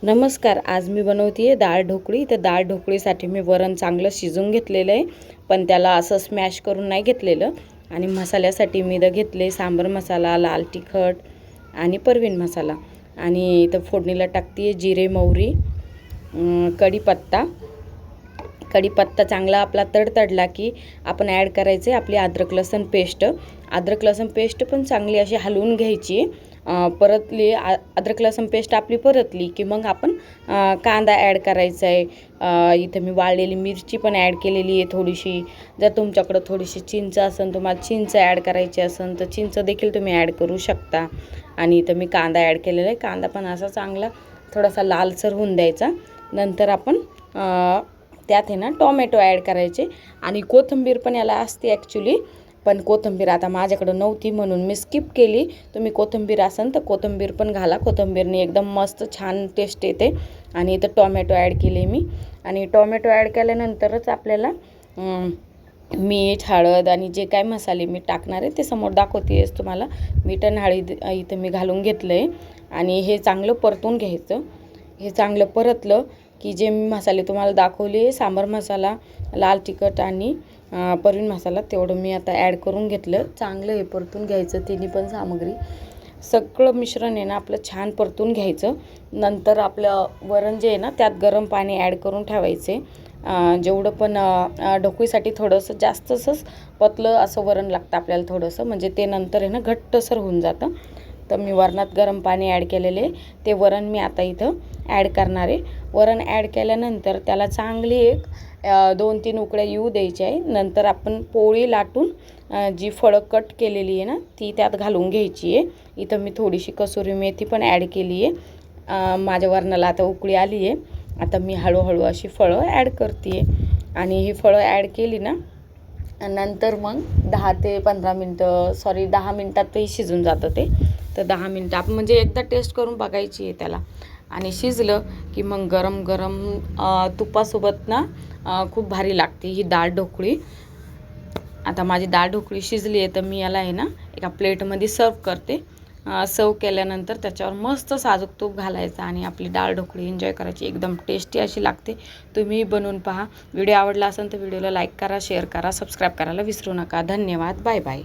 नमस्कार. आज मी बनवते आहे डाळ ढोकळी. तर डाळ ढोकळीसाठी मी वरण चांगलं शिजवून घेतलेलं आहे, पण त्याला असं स्मॅश करून नाही घेतलेलं. आणि मसाल्यासाठी मी इथं घेतले सांबर मसाला, लाल तिखट आणि परवीन मसाला. आणि इथं फोडणीला टाकते आहे जिरे, मोहरी, कढीपत्ता. कढीपत्ता चांगला आपला तडतडला की आपण ॲड करायचे आपली अद्रक लसूण पेस्ट. अद्रक लसूण पेस्ट पण चांगली अशी हलवून घ्यायची. परतली अद्रक लसूण पेस्ट आपली परतली की मग आपण कांदा ॲड करायचा आहे. इथं मी वाळलेली मिरची पण ॲड केलेली आहे थोडीशी. जर तुमच्याकडं थोडीशी चिंच असेल, तुम्हाला चिंच ॲड करायची असेल तर चिंच देखील तुम्ही ॲड करू शकता. आणि इथं मी कांदा ॲड केलेला आहे. कांदा पण असा चांगला थोडासा लालसर होऊन द्यायचा. नंतर आपण त्यात आहे ना टोमॅटो ॲड करायचे आणि कोथिंबीर पण याला असते ॲक्च्युली, पण कोथिंबीर आता माझ्याकडं नव्हती म्हणून मी स्किप केली. तुम्ही कोथिंबीर असेल तर कोथिंबीर पण घाला. कोथिंबीरने एकदम मस्त छान टेस्ट येते. आणि इथं टोमॅटो ॲड केले मी. आणि टोमॅटो ॲड केल्यानंतरच आपल्याला मीठ, हळद आणि जे काय मसाले मी टाकणार आहे ते समोर दाखवतेच तुम्हाला. मीठ आणि हळद इथं मी घालून घेतलं आहे आणि हे चांगलं परतून घ्यायचं. हे चांगलं परतलं की जे मी मसाले तुम्हाला दाखवले, सांबार मसाला, लाल तिखट आणि परवीन मसाला, तेवढं मी आता ॲड करून घेतलं. चांगलं हे परतून घ्यायचं. तिन्ही पण सामग्री सगळं मिश्रण आहे ना आपलं छान परतून घ्यायचं. नंतर आपलं वरण जे आहे ना त्यात गरम पाणी ॲड करून ठेवायचे. जेवढं पण ढोकळीसाठी थोडंसं जास्तच पतलं असं वरण लागतं आपल्याला थोडंसं, म्हणजे ते नंतर आहे ना घट्टसर होऊन जातं. तर मी वरणात गरम पाणी ॲड केलेले, ते वरण मी आता इथं ॲड करणार आहे. वरण ॲड केल्यानंतर त्याला चांगली एक 2-3 उकळ्या येऊ द्यायच्या आहे. नंतर आपण पोळी लाटून जी फळं कट केलेली आहे ना ती त्यात घालून घ्यायची आहे. इथं मी थोडीशी कसुरी मेथी पण ॲड केली आहे. माझ्या वरणाला आता उकळी आली आहे. आता मी हळूहळू अशी फळं ॲड करते आहे. आणि ही फळं ॲड केली ना नंतर मग 10 ते 15 मिनटं 10 मिनटातही शिजून जातं ते. तर 10 मिनटं आपण म्हणजे एकदा टेस्ट करून बघायची आहे त्याला. आणि शिजलं की मग गरम गरम तुपासोबत ना खूप भारी लागते ही डाळ ढोकळी. आता माझी डाळ ढोकळी शिजली आहे तर मी याला आहे ना एका प्लेटमध्ये सर्व करते. सर्व केल्यानंतर त्याच्यावर मस्त साजूक तूप घालायचं आणि आपली डाळ ढोकळी एन्जॉय करायची. एकदम टेस्टी अशी लागते. तुम्ही बनवून पहा. व्हिडिओ आवडला असेल तर व्हिडिओला लाईक करा, शेअर करा, सबस्क्राईब करायला विसरू नका. धन्यवाद. Bye bye.